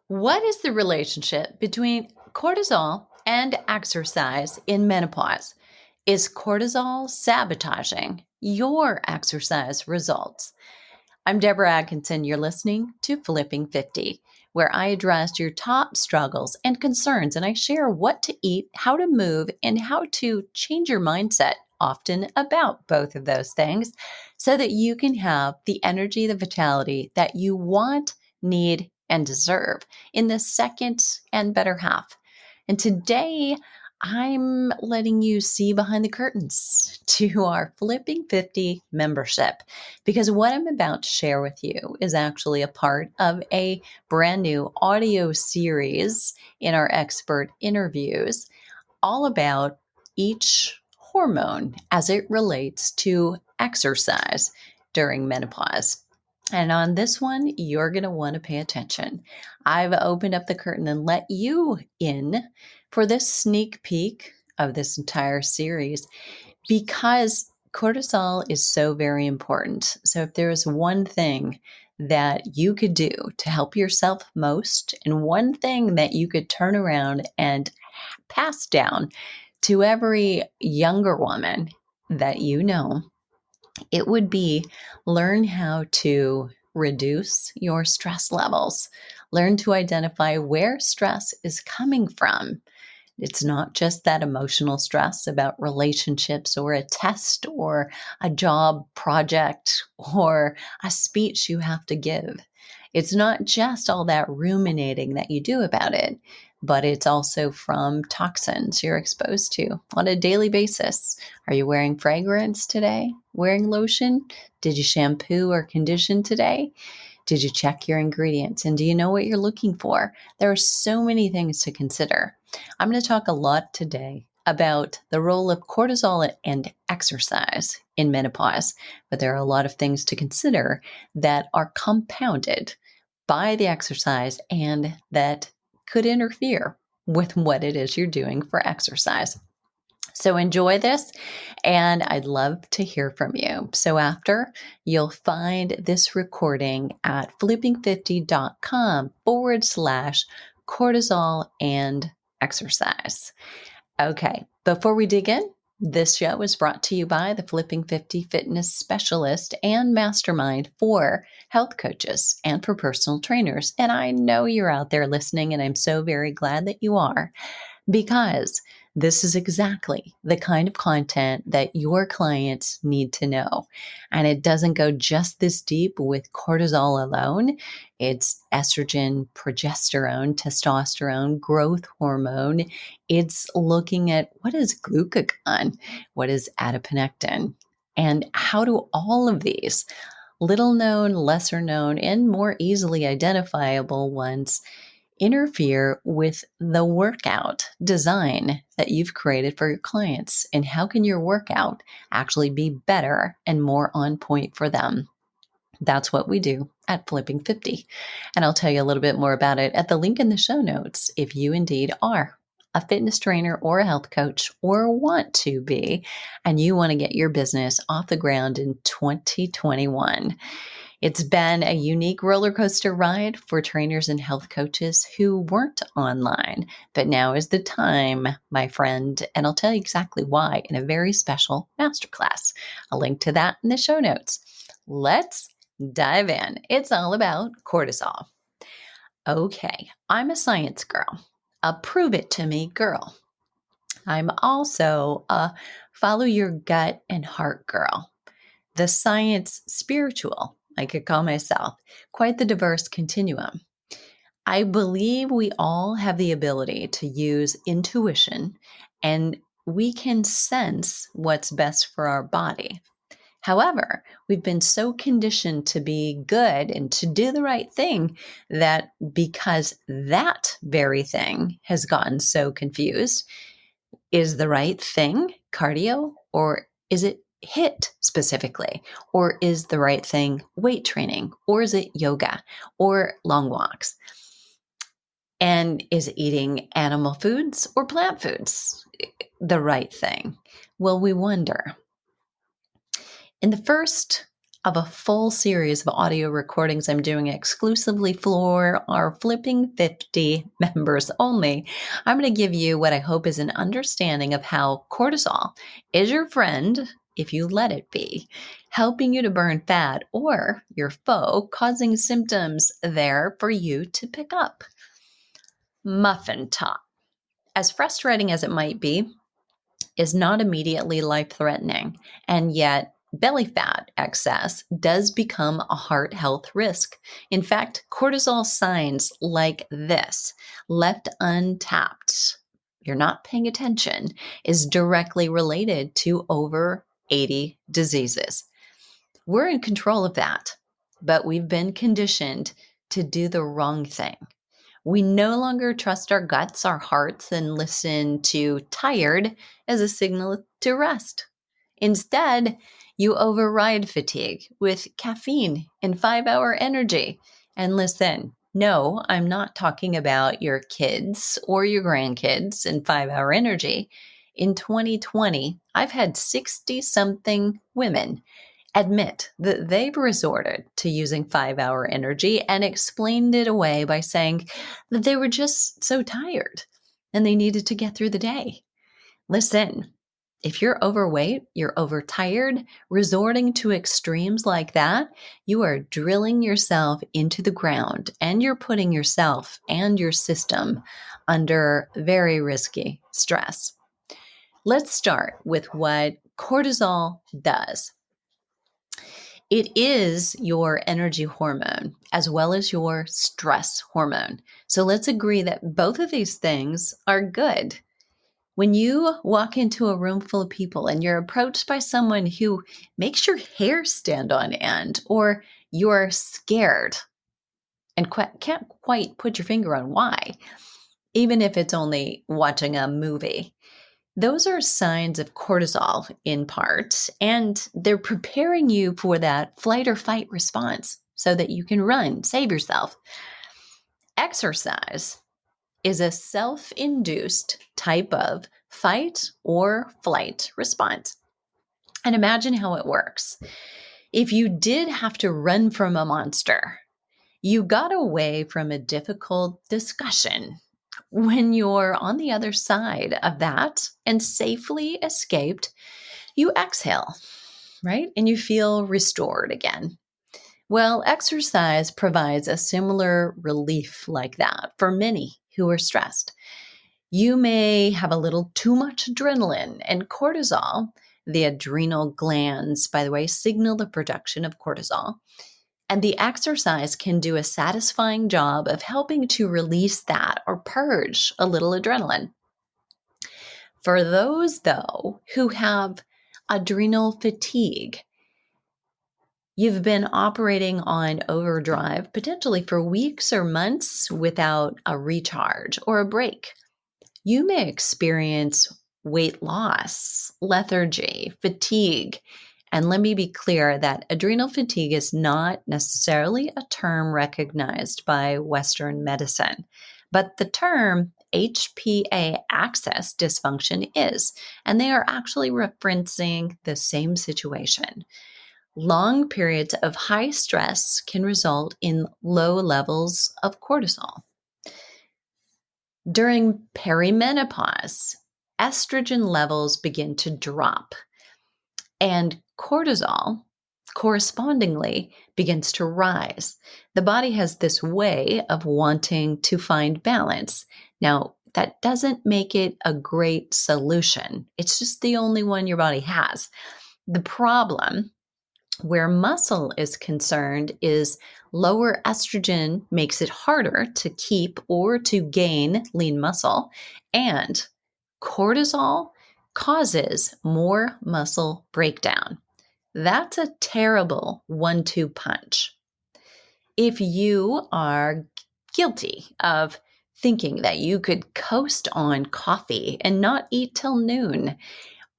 What is the relationship between cortisol and exercise in menopause? Is cortisol sabotaging your exercise results? I'm Deborah Atkinson. You're listening to Flipping 50, where I address your top struggles and concerns, and I share what to eat, how to move, and how to change your mindset, often about both of those things, so that you can have the energy, the vitality that you want, need, and deserve in the second and better half. And today, I'm letting you see behind the curtains to our Flipping 50 membership, because what I'm about to share with you is actually a part of a brand new audio series in our expert interviews, all about each hormone as it relates to exercise during menopause. And on this one, you're going to want to pay attention. I've opened up the curtain and let you in for this sneak peek of this entire series because cortisol is so very important. So, if there is one thing that you could do to help yourself most, and one thing that you could turn around and pass down to every younger woman that you know, it would be learn how to reduce your stress levels. Learn to identify where stress is coming from. It's not just that emotional stress about relationships or a test or a job project or a speech you have to give. It's not just all that ruminating that you do about it, but it's also from toxins you're exposed to on a daily basis. Are you wearing fragrance today? Wearing lotion? Did you shampoo or condition today? Did you check your ingredients? And do you know what you're looking for? There are so many things to consider. I'm going to talk a lot today about the role of cortisol and exercise in menopause, but there are a lot of things to consider that are compounded by the exercise and that could interfere with what it is you're doing for exercise. So enjoy this, and I'd love to hear from you. So after, you'll find this recording at flipping50.com/cortisol and exercise. Okay, before we dig in, this show is brought to you by the Flipping 50 fitness specialist and mastermind for health coaches and for personal trainers. And I know you're out there listening, and I'm so very glad that you are, because this is exactly the kind of content that your clients need to know. And it doesn't go just this deep with cortisol alone. It's estrogen, progesterone, testosterone, growth hormone. It's looking at what is glucagon, what is adiponectin, and how do all of these little known, lesser known, and more easily identifiable ones interfere with the workout design that you've created for your clients? And how can your workout actually be better and more on point for them? That's what we do at Flipping 50. And I'll tell you a little bit more about it at the link in the show notes if you indeed are a fitness trainer or a health coach or want to be, and you want to get your business off the ground in 2021. It's been a unique roller coaster ride for trainers and health coaches who weren't online, but now is the time, my friend, and I'll tell you exactly why in a very special masterclass. I'll link to that in the show notes. Let's dive in. It's all about cortisol. Okay, I'm a science girl, a prove it to me girl. I'm also a follow your gut and heart girl, the science spiritual, I could call myself, quite the diverse continuum. I believe we all have the ability to use intuition, and we can sense what's best for our body. However, we've been so conditioned to be good and to do the right thing that because that very thing has gotten so confused, is the right thing cardio, or is it HIIT specifically? Or is the right thing weight training? Or is it yoga or long walks? And is eating animal foods or plant foods the right thing? Well, we wonder. In the first of a full series of audio recordings I'm doing exclusively for our Flipping 50 members only. I'm going to give you what I hope is an understanding of how cortisol is your friend if you let it be, helping you to burn fat, or your foe, causing symptoms there for you to pick up. Muffin top. As frustrating as it might be, is not immediately life-threatening, and yet belly fat excess does become a heart health risk. In fact, cortisol signs like this, left untapped, you're not paying attention, is directly related to over 80 diseases. We're in control of that, but we've been conditioned to do the wrong thing. We no longer trust our guts, our hearts, and listen to tired as a signal to rest. Instead, you override fatigue with caffeine and 5-hour energy. And listen, no, I'm not talking about your kids or your grandkids and 5-hour energy. In 2020, I've had 60-something women admit that they've resorted to using 5-hour energy and explained it away by saying that they were just so tired and they needed to get through the day. Listen, if you're overweight, you're overtired, resorting to extremes like that, you are drilling yourself into the ground and you're putting yourself and your system under very risky stress. Let's start with what cortisol does. It is your energy hormone as well as your stress hormone. So let's agree that both of these things are good. When you walk into a room full of people and you're approached by someone who makes your hair stand on end, or you're scared and can't quite put your finger on why, even if it's only watching a movie, those are signs of cortisol in part, and they're preparing you for that flight or fight response so that you can run, save yourself. Exercise is a self-induced type of fight or flight response. And imagine how it works. If you did have to run from a monster, you got away from a difficult discussion. When you're on the other side of that and safely escaped, you exhale, right? And you feel restored again. Well, exercise provides a similar relief like that for many who are stressed. You may have a little too much adrenaline, and cortisol, the adrenal glands, by the way, signal the production of cortisol. And the exercise can do a satisfying job of helping to release that or purge a little adrenaline. For those, though, who have adrenal fatigue, you've been operating on overdrive potentially for weeks or months without a recharge or a break. You may experience weight loss, lethargy, fatigue. And let me be clear that adrenal fatigue is not necessarily a term recognized by Western medicine, but the term HPA axis dysfunction is, and they are actually referencing the same situation. Long periods of high stress can result in low levels of cortisol. During perimenopause, estrogen levels begin to drop, and cortisol correspondingly begins to rise. The body has this way of wanting to find balance. Now, that doesn't make it a great solution. It's just the only one your body has. The problem where muscle is concerned is lower estrogen makes it harder to keep or to gain lean muscle, and cortisol causes more muscle breakdown. That's a terrible 1-2 punch. If you are guilty of thinking that you could coast on coffee and not eat till noon,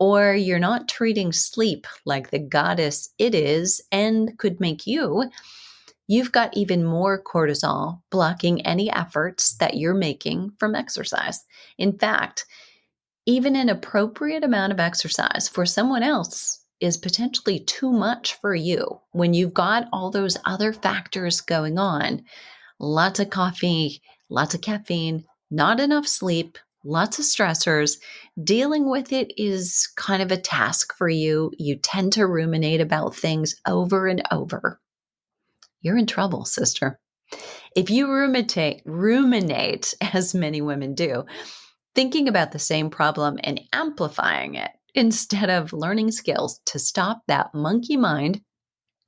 or you're not treating sleep like the goddess it is and could make you've got even more cortisol blocking any efforts that you're making from exercise. In fact, even an appropriate amount of exercise for someone else is potentially too much for you when you've got all those other factors going on. Lots of coffee, lots of caffeine, not enough sleep, lots of stressors. Dealing with it is kind of a task for you. You tend to ruminate about things over and over. You're in trouble, sister. If you ruminate, as many women do, thinking about the same problem and amplifying it instead of learning skills to stop that monkey mind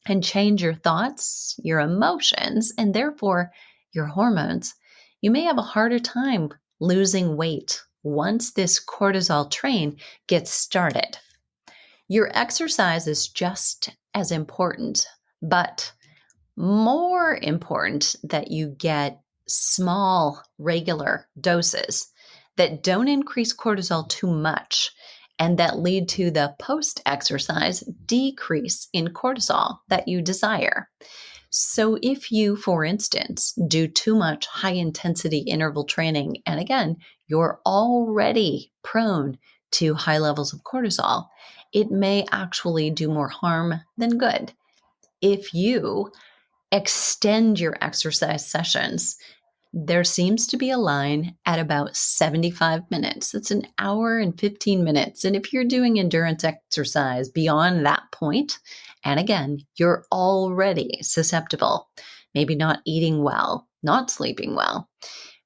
and change your thoughts, your emotions, and therefore your hormones, you may have a harder time losing weight once this cortisol train gets started. Your exercise is just as important, but more important that you get small, regular doses that don't increase cortisol too much and that lead to the post-exercise decrease in cortisol that you desire. So if you, for instance, do too much high-intensity interval training, and again, you're already prone to high levels of cortisol, it may actually do more harm than good. If you extend your exercise sessions, there seems to be a line at about 75 minutes. That's an hour and 15 minutes. And if you're doing endurance exercise beyond that point, and again, you're already susceptible, maybe not eating well, not sleeping well,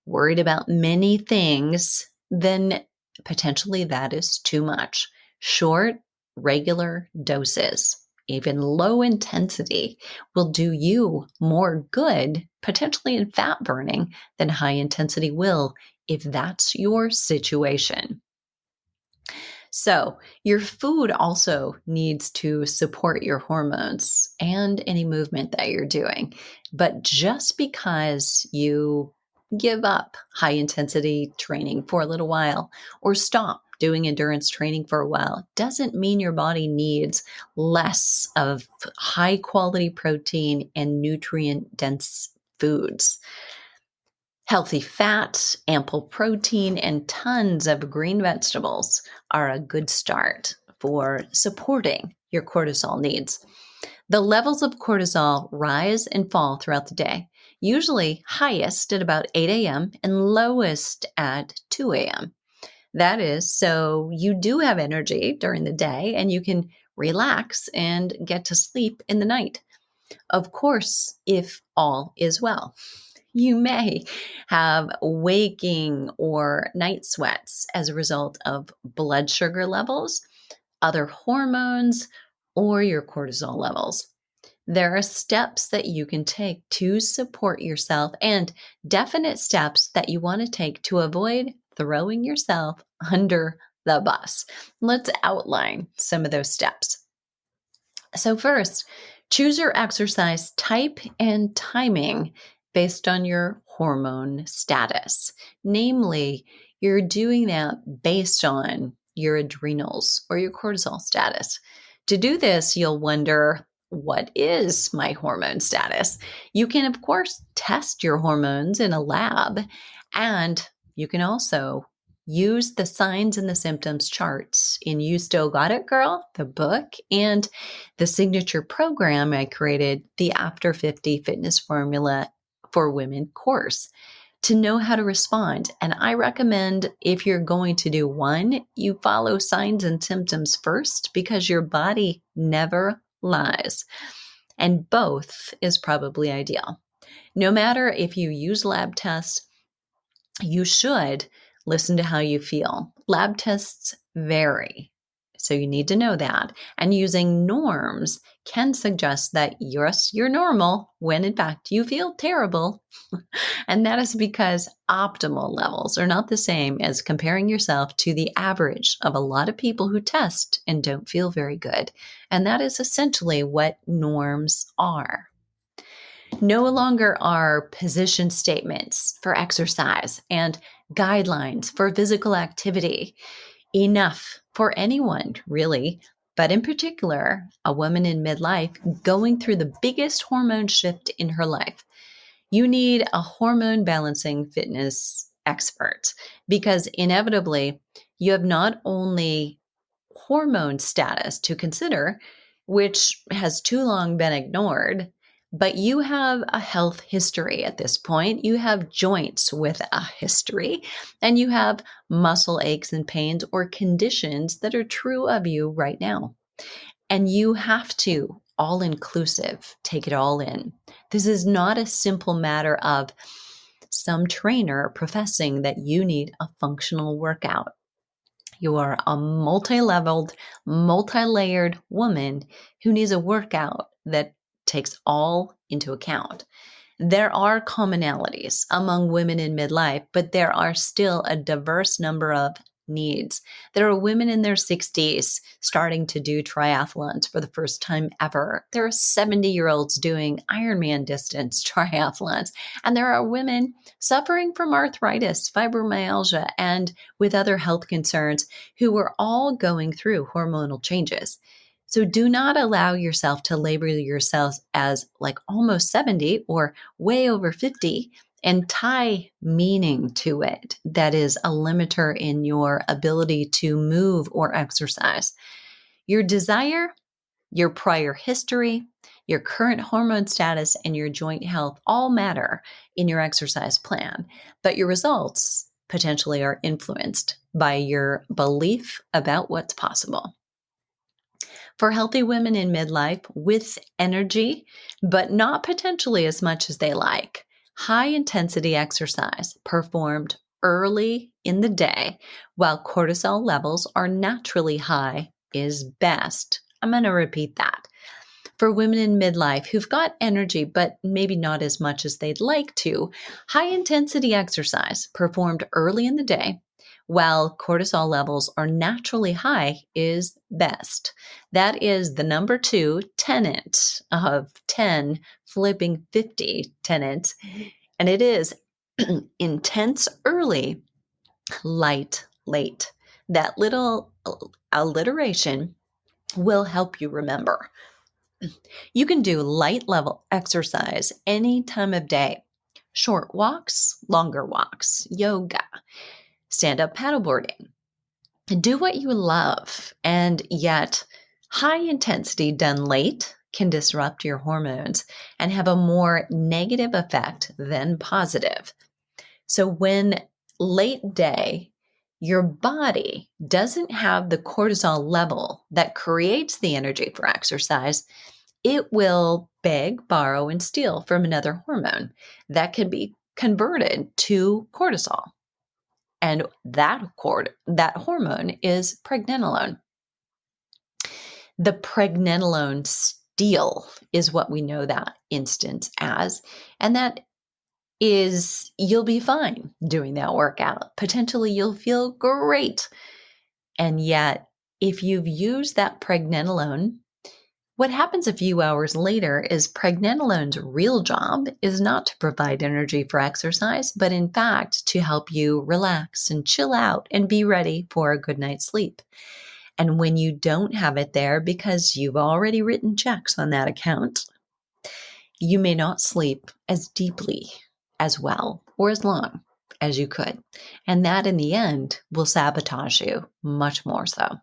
worried about many things, then potentially that is too much. Short, regular doses, even low intensity, will do you more good, potentially in fat burning, than high intensity will if that's your situation. So, your food also needs to support your hormones and any movement that you're doing. But just because you give up high intensity training for a little while or stop doing endurance training for a while doesn't mean your body needs less of high quality protein and nutrient dense foods. Healthy fat, ample protein, and tons of green vegetables are a good start for supporting your cortisol needs. The levels of cortisol rise and fall throughout the day, usually highest at about 8 a.m. and lowest at 2 a.m. That is, so you do have energy during the day and you can relax and get to sleep in the night. Of course, if all is well. You may have waking or night sweats as a result of blood sugar levels, other hormones, or your cortisol levels. There are steps that you can take to support yourself and definite steps that you want to take to avoid throwing yourself under the bus. Let's outline some of those steps. So, first, choose your exercise type and timing based on your hormone status. Namely, you're doing that based on your adrenals or your cortisol status. To do this, you'll wonder, what is my hormone status? You can, of course, test your hormones in a lab, and you can also use the signs and the symptoms charts in You Still Got It, Girl, the book, and the signature program I created, the After 50 Fitness Formula for Women course, to know how to respond. And I recommend, if you're going to do one, you follow signs and symptoms first, because your body never lies. And both is probably ideal. No matter if you use lab tests, you should listen to how you feel. Lab tests vary, so you need to know that. And using norms can suggest that you're normal when in fact you feel terrible. And that is because optimal levels are not the same as comparing yourself to the average of a lot of people who test and don't feel very good. And that is essentially what norms are. No longer are position statements for exercise and guidelines for physical activity enough for anyone, really, but in particular, a woman in midlife going through the biggest hormone shift in her life. You need a hormone balancing fitness expert, because inevitably you have not only hormone status to consider, which has too long been ignored. But you have a health history at this point. You have joints with a history, and you have muscle aches and pains or conditions that are true of you right now. And you have to, all inclusive, take it all in. This is not a simple matter of some trainer professing that you need a functional workout. You are a multi-leveled, multi-layered woman who needs a workout that takes all into account. There are commonalities among women in midlife, but there are still a diverse number of needs. There are women in their 60s starting to do triathlons for the first time ever. There are 70-year-olds doing Ironman distance triathlons. And there are women suffering from arthritis, fibromyalgia, and with other health concerns who are all going through hormonal changes. So do not allow yourself to label yourself as like almost 70 or way over 50 and tie meaning to it that is a limiter in your ability to move or exercise. Your desire, your prior history, your current hormone status, and your joint health all matter in your exercise plan, but your results potentially are influenced by your belief about what's possible. For healthy women in midlife with energy, but not potentially as much as they like, high intensity exercise performed early in the day while cortisol levels are naturally high is best. I'm going to repeat that. For women in midlife who've got energy, but maybe not as much as they'd like to, high intensity exercise performed early in the day while cortisol levels are naturally high is best. That is the number 2 tenet of 10 flipping 50 tenets. And it is intense early, light late. That little alliteration will help you remember. You can do light level exercise any time of day. Short walks, longer walks, yoga, stand-up paddleboarding. Do what you love, and yet high intensity done late can disrupt your hormones and have a more negative effect than positive. So when late day, your body doesn't have the cortisol level that creates the energy for exercise, it will beg, borrow, and steal from another hormone that can be converted to cortisol. And that hormone is pregnenolone. The pregnenolone steal is what we know that instance as. And that is, you'll be fine doing that workout. Potentially, you'll feel great. And yet, if you've used that pregnenolone, what happens a few hours later is pregnenolone's real job is not to provide energy for exercise, but in fact to help you relax and chill out and be ready for a good night's sleep. And when you don't have it there because you've already written checks on that account, you may not sleep as deeply, as well, or as long as you could. And that in the end will sabotage you much more so.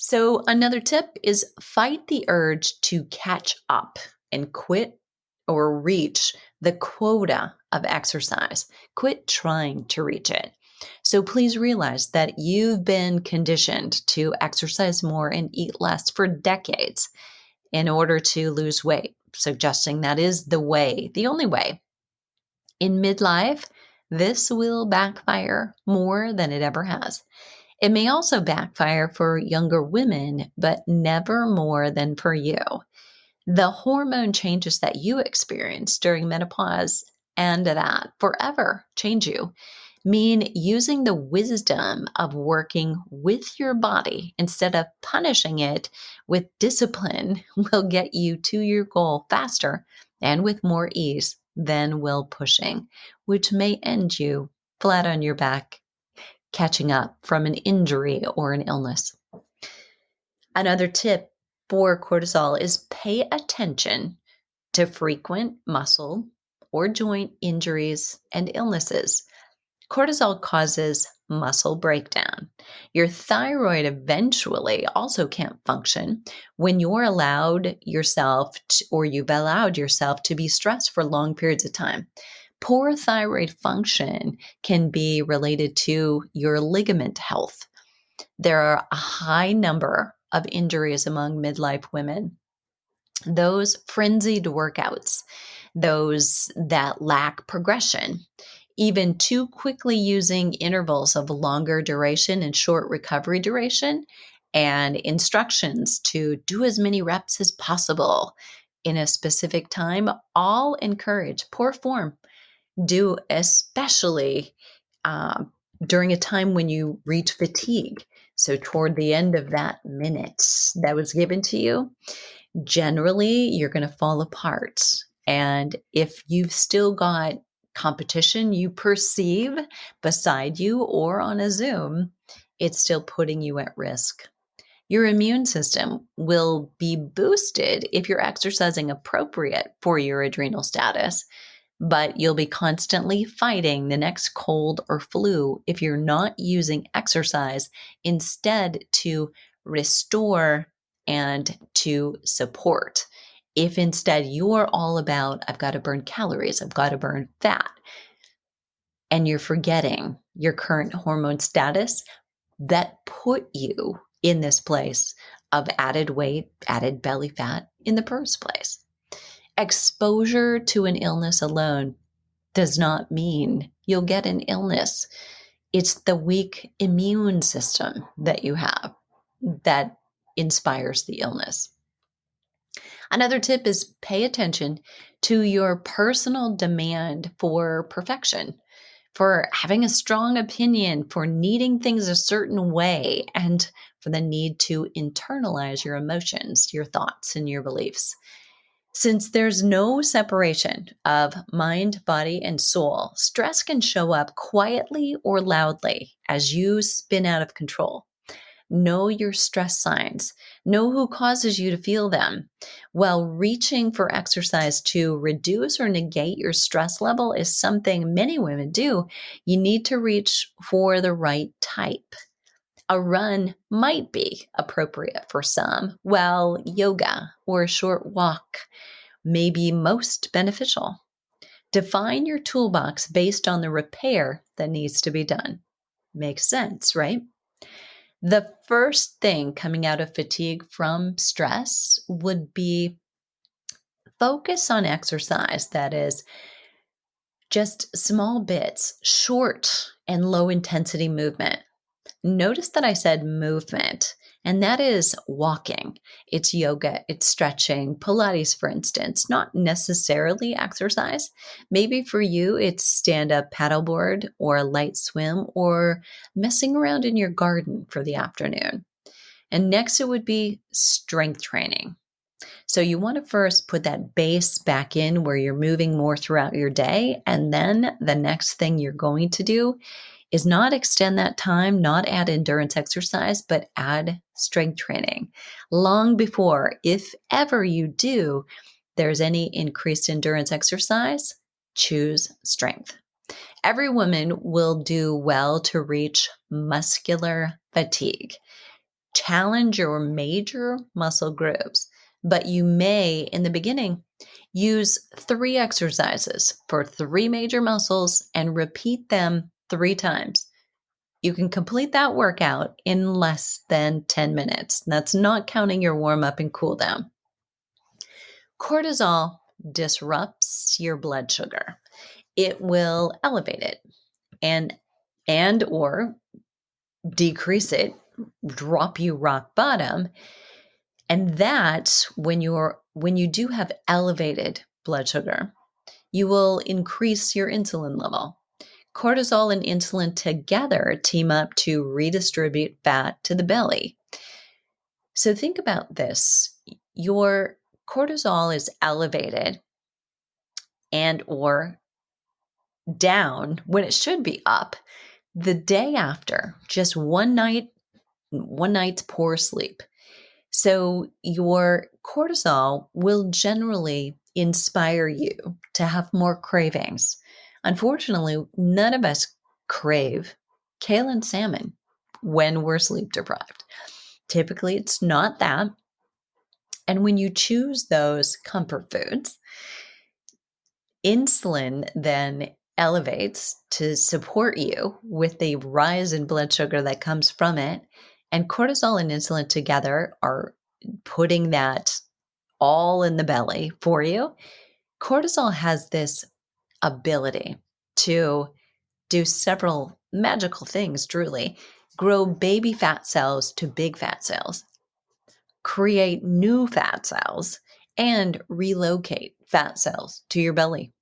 So another tip is fight the urge to catch up and quit or reach the quota of exercise. Quit trying to reach it. So please realize that you've been conditioned to exercise more and eat less for decades in order to lose weight, suggesting that is the way, the only way. In midlife, this will backfire more than it ever has. It may also backfire for younger women, but never more than for you. The hormone changes that you experience during menopause and that forever change you mean using the wisdom of working with your body instead of punishing it with discipline will get you to your goal faster and with more ease than will pushing, which may end you flat on your back catching up from an injury or an illness. Another tip for cortisol is pay attention to frequent muscle or joint injuries and illnesses. Cortisol causes muscle breakdown. Your thyroid eventually also can't function when you're allowed yourself or you've allowed yourself to be stressed for long periods of time. Poor thyroid function can be related to your ligament health. There are a high number of injuries among midlife women. Those frenzied workouts, those that lack progression, even too quickly using intervals of longer duration and short recovery duration, and instructions to do as many reps as possible in a specific time, all encourage poor form. Do especially during a time when you reach fatigue. So, toward the end of that minute that was given to you, generally you're going to fall apart. And if you've still got competition you perceive beside you or on a Zoom, it's still putting you at risk. Your immune system will be boosted if you're exercising appropriate for your adrenal status, but you'll be constantly fighting the next cold or flu if you're not using exercise instead to restore and to support. If instead you're all about, I've got to burn calories, I've got to burn fat, and you're forgetting your current hormone status that put you in this place of added weight, added belly fat in the first place. Exposure to an illness alone does not mean you'll get an illness. It's the weak immune system that you have that inspires the illness. Another tip is pay attention to your personal demand for perfection, for having a strong opinion, for needing things a certain way, and for the need to internalize your emotions, your thoughts, and your beliefs. Since there's no separation of mind, body, and soul, stress can show up quietly or loudly as you spin out of control. Know your stress signs. Know who causes you to feel them. While reaching for exercise to reduce or negate your stress level is something many women do, you need to reach for the right type. A run might be appropriate for some, while yoga or a short walk may be most beneficial. Define your toolbox based on the repair that needs to be done. Makes sense, right? The first thing coming out of fatigue from stress would be focus on exercise that is just small bits, short and low intensity movement. Notice that I said movement, and that is walking. It's yoga, it's stretching, Pilates, for instance, not necessarily exercise. Maybe for you, it's stand-up paddleboard or a light swim or messing around in your garden for the afternoon. And next, it would be strength training. So you want to first put that base back in where you're moving more throughout your day. And then the next thing you're going to do is not extend that time, not add endurance exercise, but add strength training. Long before, if ever you do, there's any increased endurance exercise, choose strength. Every woman will do well to reach muscular fatigue. Challenge your major muscle groups, but you may, in the beginning, use 3 exercises for 3 major muscles and repeat them 3 times. You can complete that workout in less than 10 minutes. That's not counting your warm up and cool down. Cortisol disrupts your blood sugar. It will elevate it and or decrease it, drop you rock bottom. And that when you do have elevated blood sugar, you will increase your insulin level. Cortisol and insulin together team up to redistribute fat to the belly. So think about this. Your cortisol is elevated and or down when it should be up the day after just one night's poor sleep. So your cortisol will generally inspire you to have more cravings. Unfortunately, none of us crave kale and salmon when we're sleep deprived. Typically, it's not that. And when you choose those comfort foods, insulin then elevates to support you with the rise in blood sugar that comes from it. And cortisol and insulin together are putting that all in the belly for you. Cortisol has this ability to do several magical things, truly. Grow baby fat cells to big fat cells, create new fat cells, and relocate fat cells to your belly.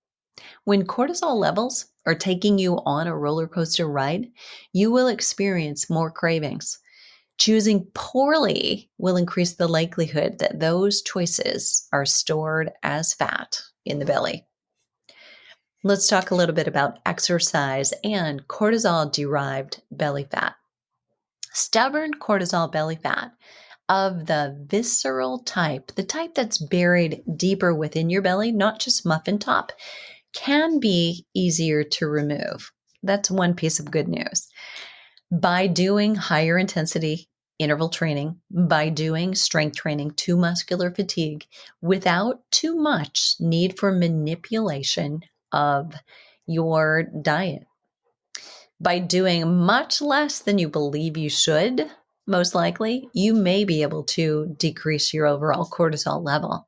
When cortisol levels are taking you on a roller coaster ride, you will experience more cravings. Choosing poorly will increase the likelihood that those choices are stored as fat in the belly. Let's talk a little bit about exercise and cortisol-derived belly fat. Stubborn cortisol belly fat of the visceral type, the type that's buried deeper within your belly, not just muffin top, can be easier to remove. That's one piece of good news. By doing higher intensity interval training, by doing strength training to muscular fatigue without too much need for manipulation of your diet, by doing much less than you believe you should, most likely, you may be able to decrease your overall cortisol level.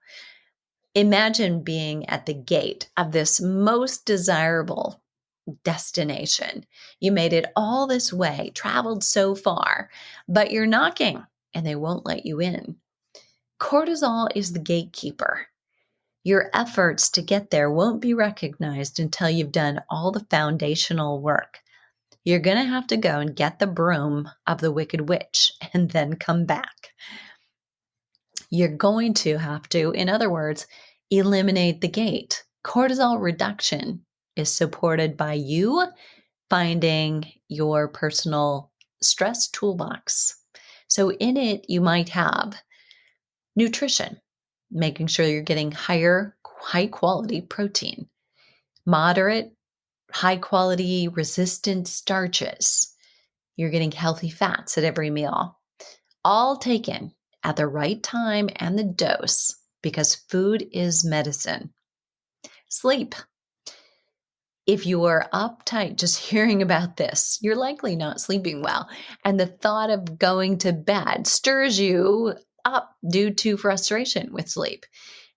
Imagine being at the gate of this most desirable destination. You made it all this way, traveled so far, but you're knocking and they won't let you in. Cortisol is the gatekeeper. Your efforts to get there won't be recognized until you've done all the foundational work. You're going to have to go and get the broom of the wicked witch and then come back. You're going to have to, in other words, eliminate the gate. Cortisol reduction is supported by you finding your personal stress toolbox. So in it, you might have nutrition, making sure you're getting high quality protein, moderate, high quality resistant starches. You're getting healthy fats at every meal, all taken at the right time and the dose, because food is medicine. Sleep. If you are uptight just hearing about this, you're likely not sleeping well. And the thought of going to bed stirs you up due to frustration with sleep.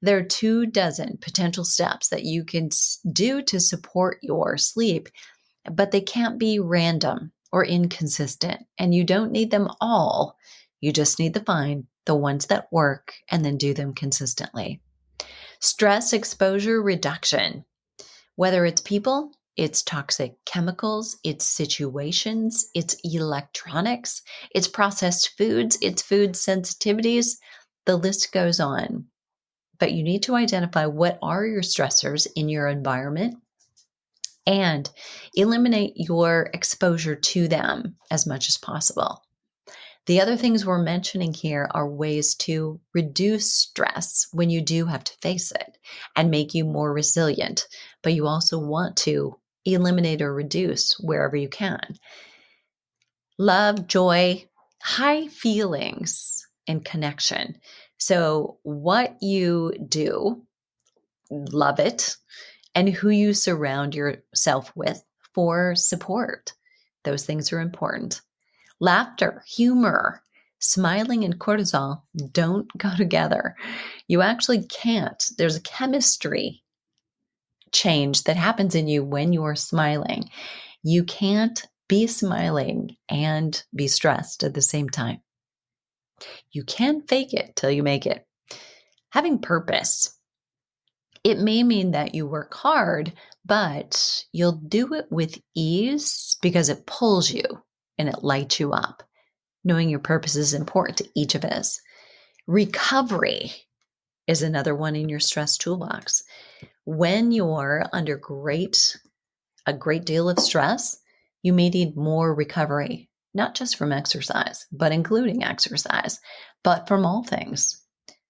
There are 24 potential steps that you can do to support your sleep, but they can't be random or inconsistent. And you don't need them all. You just need to find the ones that work and then do them consistently. Stress exposure reduction. Whether it's people, it's toxic chemicals, it's situations, it's electronics, it's processed foods, it's food sensitivities, the list goes on. But you need to identify what are your stressors in your environment and eliminate your exposure to them as much as possible. The other things we're mentioning here are ways to reduce stress when you do have to face it and make you more resilient, but you also want to eliminate or reduce wherever you can. Love, joy, high feelings, and connection. So what you do, love it, and who you surround yourself with for support. Those things are important. Laughter, humor, smiling, and cortisol don't go together. You actually can't. There's a chemistry change that happens in you when you're smiling. You can't be smiling and be stressed at the same time. You can fake it till you make it. Having purpose. It may mean that you work hard, but you'll do it with ease because it pulls you and it lights you up. Knowing your purpose is important to each of us. Recovery is another one in your stress toolbox. When you're under a great deal of stress, you may need more recovery, not just from exercise, but including exercise, but from all things.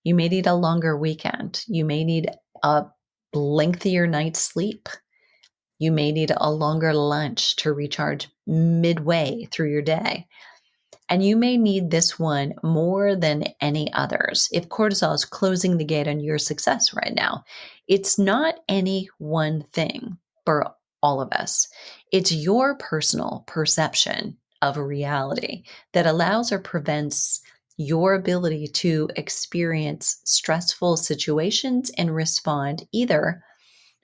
You may need a longer weekend. You may need a lengthier night's sleep. You may need a longer lunch to recharge midway through your day. And you may need this one more than any others if cortisol is closing the gate on your success right now. It's not any one thing for all of us, it's your personal perception of a reality that allows or prevents your ability to experience stressful situations and respond either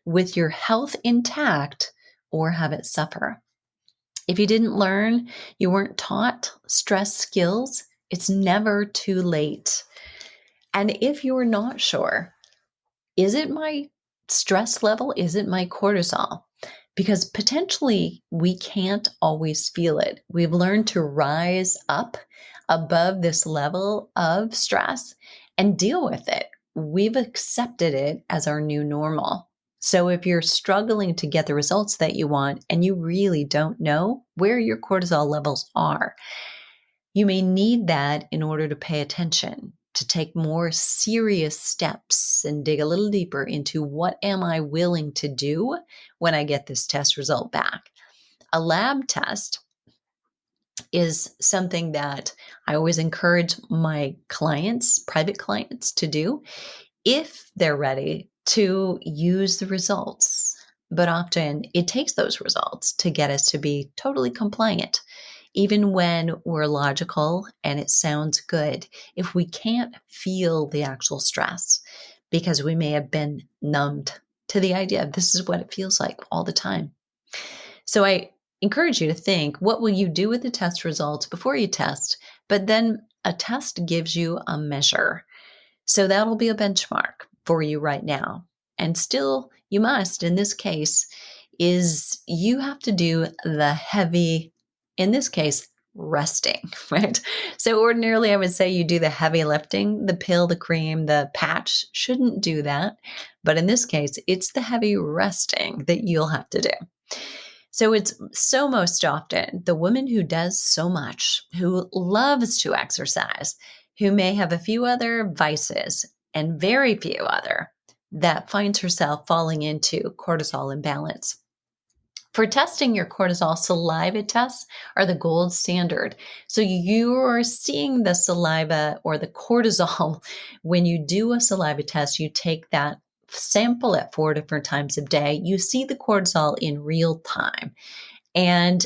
with your health intact or have it suffer. If you didn't learn, you weren't taught stress skills, it's never too late. And if you're not sure, is it my stress level? Is it my cortisol? Because potentially we can't always feel it. We've learned to rise up above this level of stress and deal with it. We've accepted it as our new normal. So if you're struggling to get the results that you want and you really don't know where your cortisol levels are, you may need that in order to pay attention, to take more serious steps and dig a little deeper into what am I willing to do when I get this test result back. A lab test is something that I always encourage my clients, private clients, to do if they're ready to use the results. But often it takes those results to get us to be totally compliant. Even when we're logical and it sounds good, if we can't feel the actual stress because we may have been numbed to the idea of this is what it feels like all the time. So I encourage you to think, what will you do with the test results before you test? But then a test gives you a measure. So that'll be a benchmark for you right now. And still, you must, in this case, is you have to do the heavy, in this case, resting, right? So ordinarily I would say you do the heavy lifting, the pill, the cream, the patch shouldn't do that. But in this case, it's the heavy resting that you'll have to do. So it's so most often the woman who does so much, who loves to exercise, who may have a few other vices and very few other, that finds herself falling into cortisol imbalance. For testing your cortisol, saliva tests are the gold standard. So you're seeing the saliva or the cortisol when you do a saliva test, you take that sample at 4 different times a day. You see the cortisol in real time. And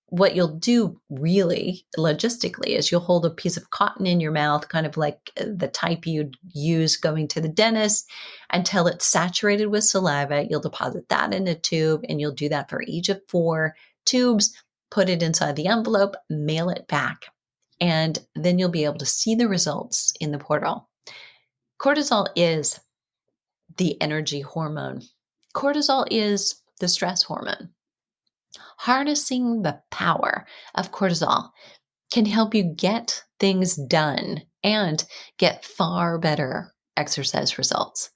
what you'll do really logistically is you'll hold a piece of cotton in your mouth, kind of like the type you'd use going to the dentist, until it's saturated with saliva. You'll deposit that in a tube, and you'll do that for each of 4 tubes, put it inside the envelope, mail it back, and then you'll be able to see the results in the portal. Cortisol is the energy hormone. Cortisol is the stress hormone. Harnessing the power of cortisol can help you get things done and get far better exercise results.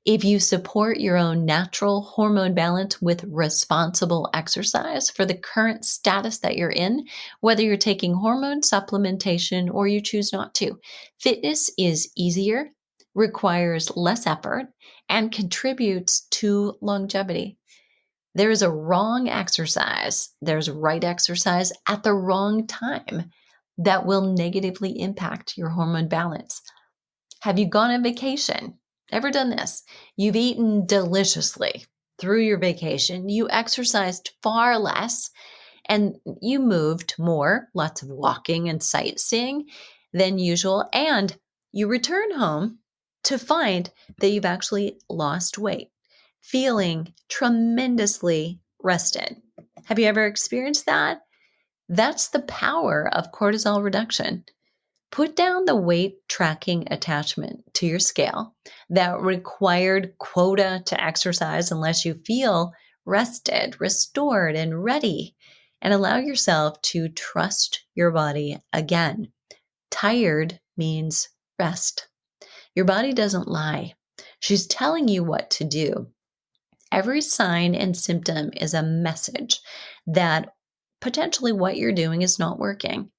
If you support your own natural hormone balance with responsible exercise for the current status that you're in, whether you're taking hormone supplementation or you choose not to, fitness is easier, requires less effort, and contributes to longevity. There is a wrong exercise, there's right exercise at the wrong time that will negatively impact your hormone balance. Have you gone on vacation? Ever done this? You've eaten deliciously through your vacation, you exercised far less, and you moved more, lots of walking and sightseeing than usual, and you return home to find that you've actually lost weight, feeling tremendously rested. Have you ever experienced that? That's the power of cortisol reduction. Put down the weight tracking attachment to your scale, that required quota to exercise unless you feel rested, restored, and ready, and allow yourself to trust your body again. Tired means rest. Your body doesn't lie. She's telling you what to do. Every sign and symptom is a message that potentially what you're doing is not working.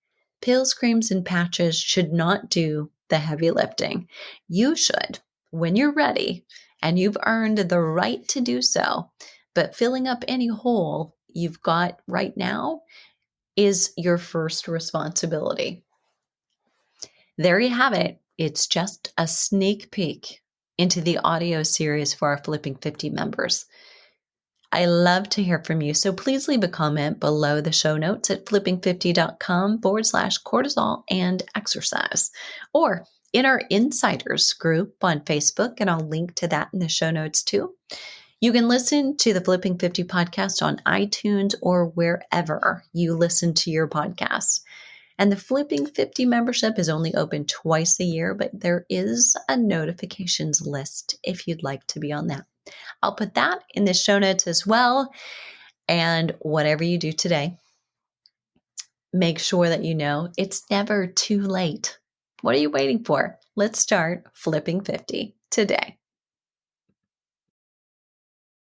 Pills, creams, and patches should not do the heavy lifting. You should, when you're ready and you've earned the right to do so, but filling up any hole you've got right now is your first responsibility. There you have it. It's just a sneak peek into the audio series for our Flipping 50 members. I love to hear from you, so please leave a comment below the show notes at flipping50.com/cortisol and exercise, or in our insiders group on Facebook, and I'll link to that in the show notes too. You can listen to the Flipping 50 podcast on iTunes or wherever you listen to your podcasts. And the Flipping 50 membership is only open twice a year, but there is a notifications list if you'd like to be on that. I'll put that in the show notes as well. And whatever you do today, make sure that you know it's never too late. What are you waiting for? Let's start Flipping 50 today.